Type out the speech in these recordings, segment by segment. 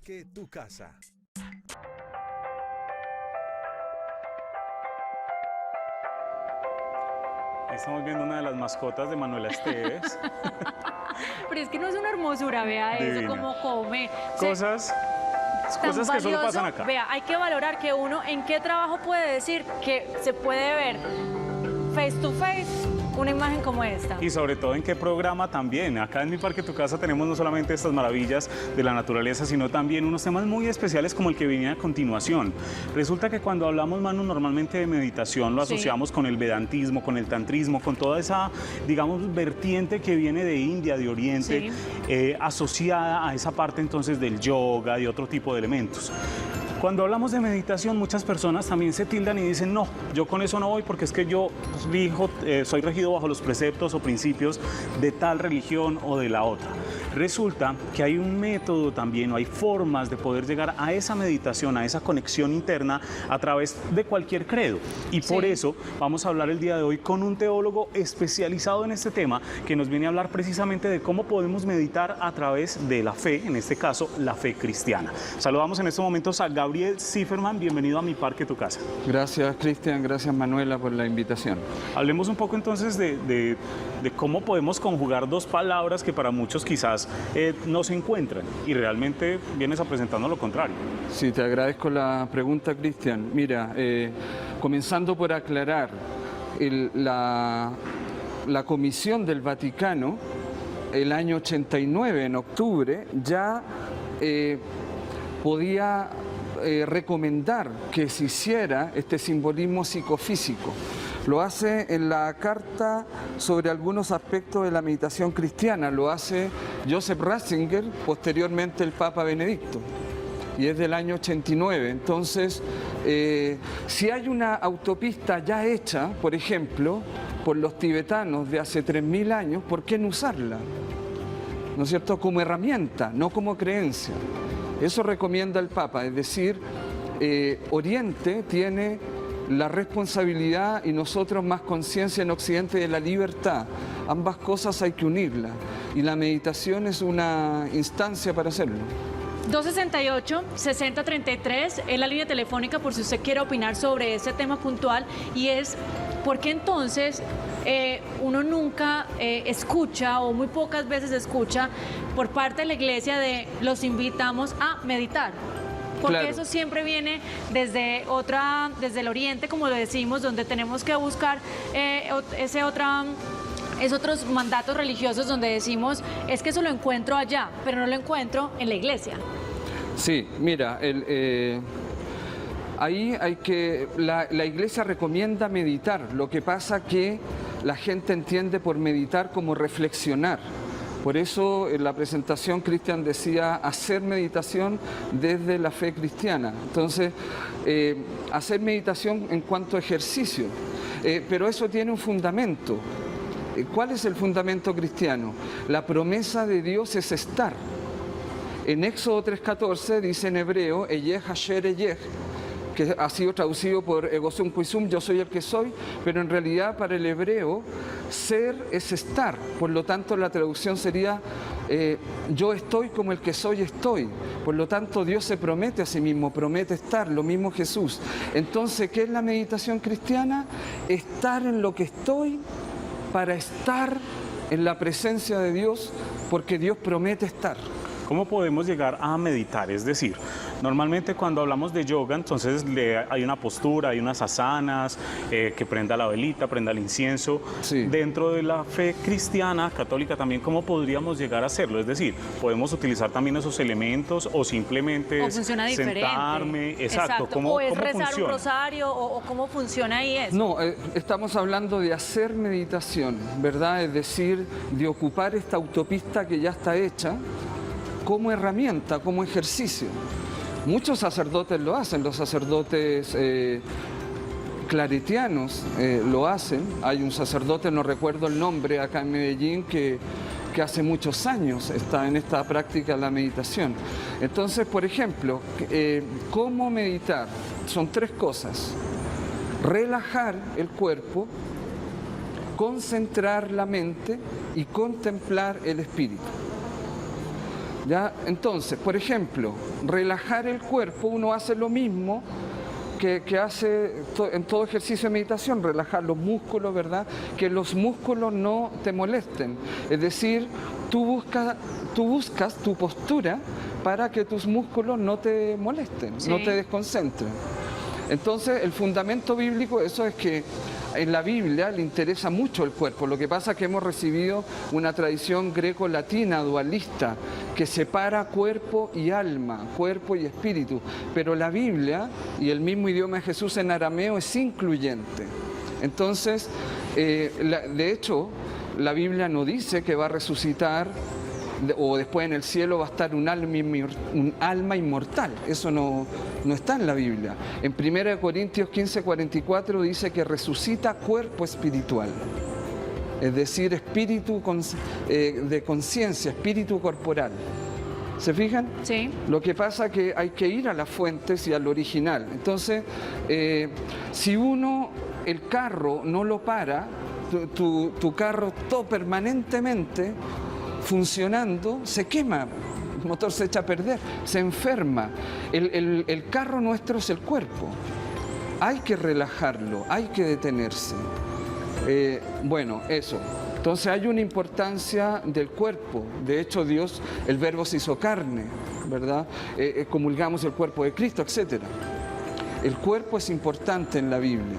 Parque Tu Casa. Estamos viendo una de las mascotas de Manuela Esteves. Pero es que no es una hermosura, vea eso, Divina. cómo come. Cosas Tan que solo valioso. pasan acá. Vea, hay que valorar que uno en qué trabajo puede decir que se puede ver face to face una imagen como esta. Y sobre todo en qué programa también. Acá en Mi Parque Tu Casa tenemos no solamente estas maravillas de la naturaleza, sino también unos temas muy especiales como el que viene a continuación. Resulta que cuando hablamos, Manu, normalmente de meditación lo Sí. asociamos con el vedantismo, con el tantrismo, con toda esa, digamos, vertiente que viene de India, de Oriente, asociada a esa parte entonces del yoga y otro tipo de elementos. Cuando hablamos de meditación, muchas personas también se tildan y dicen, no, yo con eso no voy porque es que yo soy regido bajo los preceptos o principios de tal religión o de la otra. Resulta que hay un método también, o hay formas de poder llegar a esa meditación, a esa conexión interna a través de cualquier credo. Y por eso vamos a hablar el día de hoy con un teólogo especializado en este tema que nos viene a hablar precisamente de cómo podemos meditar a través de la fe, en este caso, la fe cristiana. Saludamos en estos momentos a Gabriel Zifferman. Bienvenido a Mi Parque Tu Casa. Gracias, Cristian. Gracias, Manuela, por la invitación. Hablemos un poco entonces de cómo podemos conjugar dos palabras que para muchos quizás no se encuentran y realmente vienes a presentarnos lo contrario. Sí, te agradezco la pregunta, Cristian. Mira, comenzando por aclarar, la Comisión del Vaticano, el año 89, en octubre, ya podía recomendar que se hiciera este simbolismo psicofísico. Lo hace en la carta sobre algunos aspectos de la meditación cristiana, lo hace Joseph Ratzinger, posteriormente el Papa Benedicto, y es del año 89. Entonces, si hay una autopista ya hecha, por ejemplo, por los tibetanos de hace 3000 años, ¿por qué no usarla? ¿No es cierto? Como herramienta, no como creencia. Eso recomienda el Papa, es decir, Oriente tiene la responsabilidad y nosotros más conciencia en Occidente de la libertad. Ambas cosas hay que unirlas y la meditación es una instancia para hacerlo. 268-6033 es la línea telefónica por si usted quiere opinar sobre este tema puntual, y es ¿por qué entonces uno nunca escucha o muy pocas veces escucha por parte de la iglesia de los invitamos a meditar? Porque Claro. eso siempre viene desde el oriente, como lo decimos, donde tenemos que buscar otros mandatos religiosos donde decimos, es que eso lo encuentro allá, pero no lo encuentro en la iglesia. Sí, mira, ahí la iglesia recomienda meditar, lo que pasa que la gente entiende por meditar como reflexionar. Por eso en la presentación Cristian decía hacer meditación desde la fe cristiana. Entonces, hacer meditación en cuanto a ejercicio, pero eso tiene un fundamento. ¿Cuál es el fundamento cristiano? La promesa de Dios es estar. En Éxodo 3:14 dice en hebreo, Eyeh Hasher Eyeh, que ha sido traducido por Ego Sum Qui Sum, yo soy el que soy, pero en realidad para el hebreo ser es estar, por lo tanto la traducción sería yo estoy como el que soy estoy, por lo tanto Dios se promete a sí mismo, promete estar, lo mismo Jesús. Entonces, ¿qué es la meditación cristiana? Estar en lo que estoy para estar en la presencia de Dios, porque Dios promete estar. ¿Cómo podemos llegar a meditar? Es decir, normalmente cuando hablamos de yoga, entonces hay una postura, hay unas asanas, que prenda la velita, prenda el incienso. Sí. Dentro de la fe cristiana, católica también, ¿cómo podríamos llegar a hacerlo? Es decir, ¿podemos utilizar también esos elementos o simplemente O funciona diferente. sentarme? Exacto. ¿Cómo, o es cómo rezar funciona? un rosario, o cómo funciona ahí eso. No, estamos hablando de hacer meditación, ¿verdad? Es decir, de ocupar esta autopista que ya está hecha como herramienta, como ejercicio. Muchos sacerdotes lo hacen, los sacerdotes claretianos lo hacen. Hay un sacerdote, no recuerdo el nombre, acá en Medellín, que hace muchos años está en esta práctica de la meditación. Entonces, por ejemplo, ¿cómo meditar? Son tres cosas: relajar el cuerpo, concentrar la mente y contemplar el espíritu. ¿Ya? Entonces, por ejemplo, relajar el cuerpo, uno hace lo mismo que hace en todo ejercicio de meditación, relajar los músculos, ¿verdad? Que los músculos no te molesten. Es decir, tú buscas tu postura para que tus músculos no te molesten, no te desconcentren. Entonces, el fundamento bíblico, eso es que en la Biblia le interesa mucho el cuerpo. Lo que pasa es que hemos recibido una tradición greco-latina dualista que separa cuerpo y alma, cuerpo y espíritu. Pero la Biblia y el mismo idioma de Jesús en arameo es incluyente. Entonces, de hecho, la Biblia no dice que va a resucitar o después en el cielo va a estar un alma inmortal. Eso no está en la Biblia. En 1 Corintios 15:44 dice que resucita cuerpo espiritual. Es decir, espíritu de conciencia, espíritu corporal. ¿Se fijan? Sí. Lo que pasa es que hay que ir a las fuentes y al original. Entonces, si el carro no lo para, tu carro todo permanentemente funcionando, se quema, el motor se echa a perder, se enferma. El carro nuestro es el cuerpo. Hay que relajarlo, hay que detenerse. Bueno, eso. Entonces hay una importancia del cuerpo. De hecho, Dios, el Verbo se hizo carne, ¿verdad? Comulgamos el cuerpo de Cristo, etc. El cuerpo es importante en la Biblia.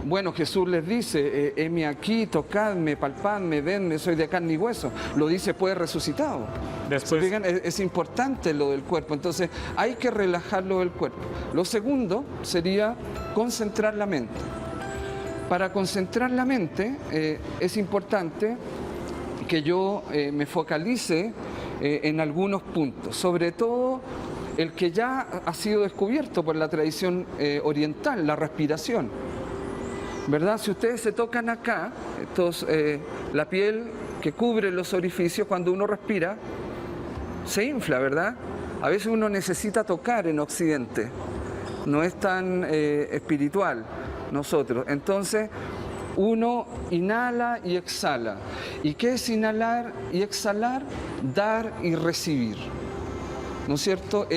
Bueno, Jesús les dice, heme aquí, tocadme, palpadme, venme, soy de carne y hueso. Lo dice pues resucitado. Después... Digan, es importante lo del cuerpo, entonces hay que relajar lo del cuerpo. Lo segundo sería concentrar la mente. Para concentrar la mente es importante que yo me focalice en algunos puntos, sobre todo el que ya ha sido descubierto por la tradición oriental, la respiración. ¿Verdad? Si ustedes se tocan acá, la piel que cubre los orificios, cuando uno respira, se infla, ¿verdad? A veces uno necesita tocar en Occidente, no es tan espiritual nosotros. Entonces, uno inhala y exhala. ¿Y qué es inhalar y exhalar? Dar y recibir. ¿No es cierto?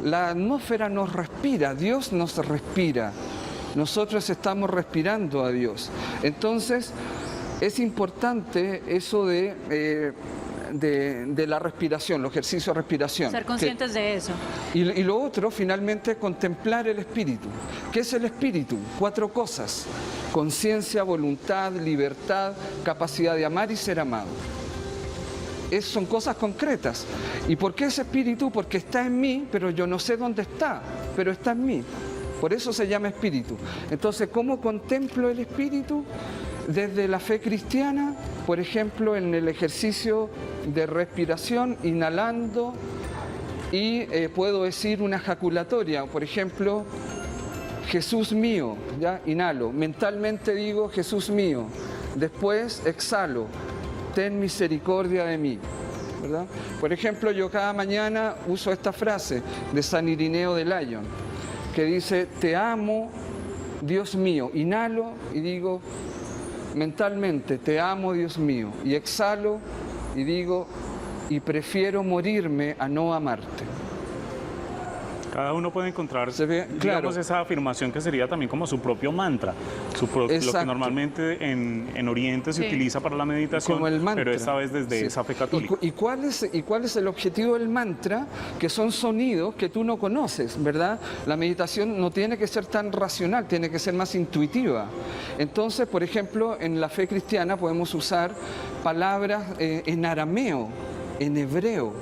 La atmósfera nos respira, Dios nos respira. Nosotros estamos respirando a Dios. Entonces, es importante eso de la respiración, los ejercicios de respiración. Ser conscientes de eso. Y lo otro, finalmente, contemplar el espíritu. ¿Qué es el espíritu? 4 cosas: conciencia, voluntad, libertad, capacidad de amar y ser amado. Son cosas concretas. ¿Y por qué ese espíritu? Porque está en mí, pero yo no sé dónde está, pero está en mí. Por eso se llama espíritu. Entonces, ¿cómo contemplo el espíritu? Desde la fe cristiana, por ejemplo, en el ejercicio de respiración, inhalando, y puedo decir una ejaculatoria, por ejemplo, Jesús mío, ya inhalo, mentalmente digo Jesús mío, después exhalo, ten misericordia de mí, ¿verdad? Por ejemplo, yo cada mañana uso esta frase de San Irineo de Lyon, que dice, te amo, Dios mío. Inhalo y digo mentalmente, te amo, Dios mío. Y exhalo y digo, y prefiero morirme a no amarte. Cada uno puede encontrar, claro, digamos, esa afirmación que sería también como su propio mantra, lo que normalmente en Oriente se utiliza para la meditación, como el mantra, pero esta vez desde esa fe católica. ¿Y cuál es el objetivo del mantra? Que son sonidos que tú no conoces, ¿verdad? La meditación no tiene que ser tan racional, tiene que ser más intuitiva. Entonces, por ejemplo, en la fe cristiana podemos usar palabras en arameo, en hebreo,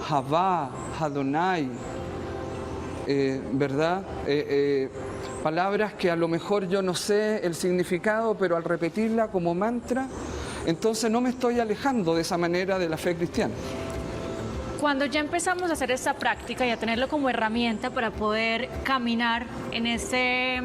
Javá, Adonai, ¿verdad? Palabras que a lo mejor yo no sé el significado, pero al repetirla como mantra, entonces no me estoy alejando de esa manera de la fe cristiana. Cuando ya empezamos a hacer esta práctica y a tenerlo como herramienta para poder caminar en ese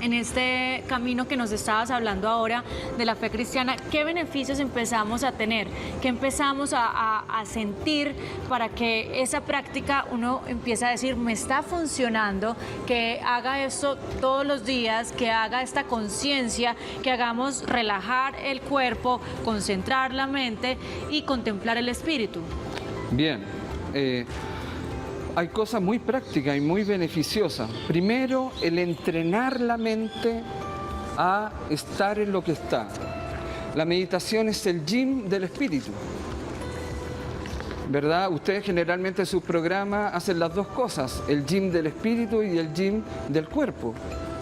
en este camino que nos estabas hablando ahora de la fe cristiana, ¿qué beneficios empezamos a tener? ¿Qué empezamos a sentir para que esa práctica uno empiece a decir, me está funcionando, que haga esto todos los días, que haga esta conciencia, que hagamos relajar el cuerpo, concentrar la mente y contemplar el espíritu? Bien, hay cosas muy prácticas y muy beneficiosas. Primero, el entrenar la mente a estar en lo que está. La meditación es el gym del espíritu, ¿verdad? Ustedes generalmente en sus programas hacen las dos cosas, el gym del espíritu y el gym del cuerpo.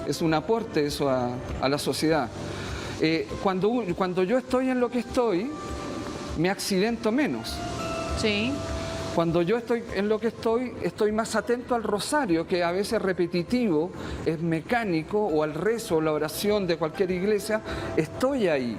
Es un aporte eso a la sociedad. Cuando yo estoy en lo que estoy, me accidento menos. Sí. Cuando yo estoy en lo que estoy más atento al rosario, que a veces es repetitivo, es mecánico, o al rezo, o la oración de cualquier iglesia, estoy ahí.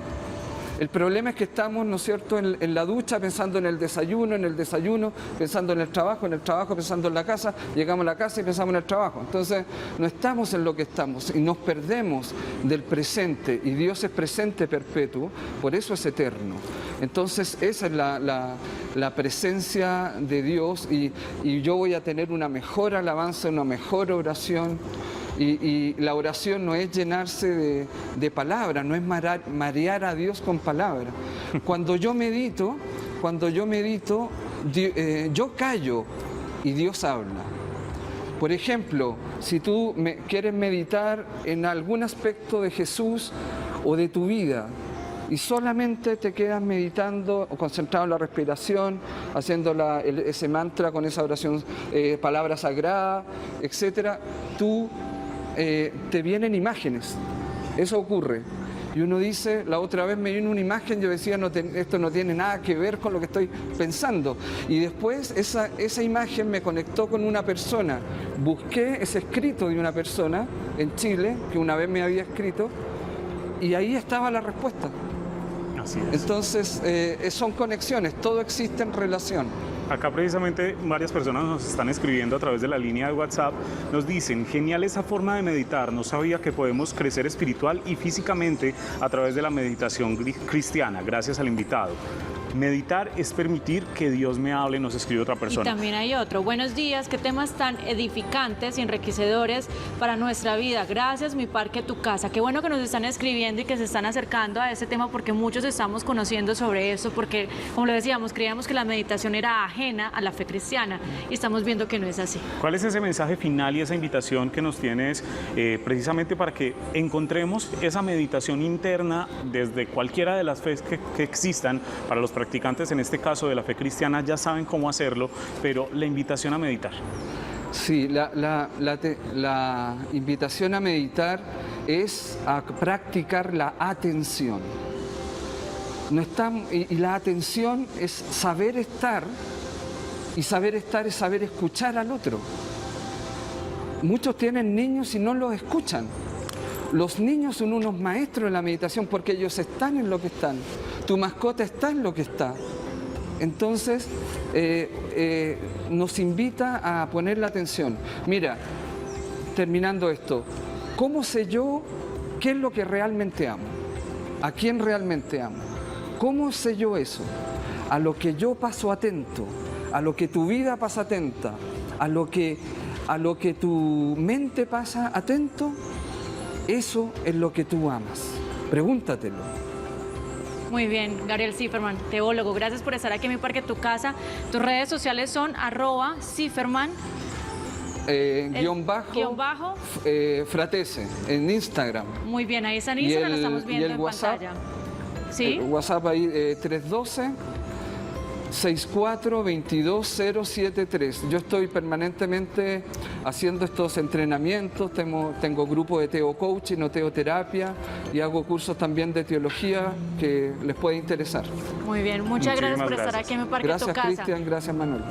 El problema es que estamos, ¿no es cierto?, en la ducha pensando en el desayuno, pensando en el trabajo, pensando en la casa, llegamos a la casa y pensamos en el trabajo. Entonces, no estamos en lo que estamos y nos perdemos del presente, y Dios es presente perpetuo, por eso es eterno. Entonces, esa es la presencia de Dios, y yo voy a tener una mejor alabanza, una mejor oración. Y la oración no es llenarse de palabras, no es marear a Dios con palabras. Cuando yo medito, yo callo y Dios habla. Por ejemplo, si tú quieres meditar en algún aspecto de Jesús o de tu vida, y solamente te quedas meditando o concentrado en la respiración, haciendo ese mantra con esa oración, palabra sagrada, etcétera, te vienen imágenes. Eso ocurre. Y uno dice, la otra vez me vino una imagen, yo decía, esto no tiene nada que ver con lo que estoy pensando. Y después esa imagen me conectó con una persona. Busqué ese escrito de una persona en Chile, que una vez me había escrito, y ahí estaba la respuesta. Así es. Entonces, son conexiones, todo existe en relación. Acá precisamente varias personas nos están escribiendo a través de la línea de WhatsApp, nos dicen, genial esa forma de meditar, no sabía que podemos crecer espiritual y físicamente a través de la meditación cristiana, gracias al invitado. Meditar es permitir que Dios me hable, nos escribe otra persona. Y también hay otro. Buenos días, qué temas tan edificantes y enriquecedores para nuestra vida. Gracias, mi parque, tu casa. Qué bueno que nos están escribiendo y que se están acercando a ese tema, porque muchos estamos conociendo sobre eso, porque, como lo decíamos, creíamos que la meditación era ajena a la fe cristiana y estamos viendo que no es así. ¿Cuál es ese mensaje final y esa invitación que nos tienes precisamente para que encontremos esa meditación interna desde cualquiera de las fes que existan? Para los practicantes, en este caso de la fe cristiana, ya saben cómo hacerlo, pero la invitación a meditar. Sí, la invitación a meditar es a practicar la atención. Y la atención es saber estar, y saber estar es saber escuchar al otro. Muchos tienen niños y no los escuchan. Los niños son unos maestros en la meditación porque ellos están en lo que están. Tu mascota está en lo que está. Entonces, nos invita a poner la atención. Mira, terminando esto, ¿cómo sé yo qué es lo que realmente amo? ¿A quién realmente amo? ¿Cómo sé yo eso? A lo que yo paso atento, a lo que tu vida pasa atenta, a lo que tu mente pasa atento. Eso es lo que tú amas. Pregúntatelo. Muy bien, Gabriel Zifferman, teólogo. Gracias por estar aquí en Mi Parque, tu casa. Tus redes sociales son @Zifferman. _, Fratese, en Instagram. Muy bien, ahí está en Instagram, lo estamos viendo en WhatsApp, pantalla. ¿Sí? El WhatsApp ahí, 312-64-22073. Yo estoy permanentemente haciendo estos entrenamientos, tengo grupo de teocoaching o teoterapia y hago cursos también de teología que les puede interesar. Muy bien, muchas gracias por estar aquí en Mi Parque, tu casa. Gracias, Cristian, gracias, Manuel.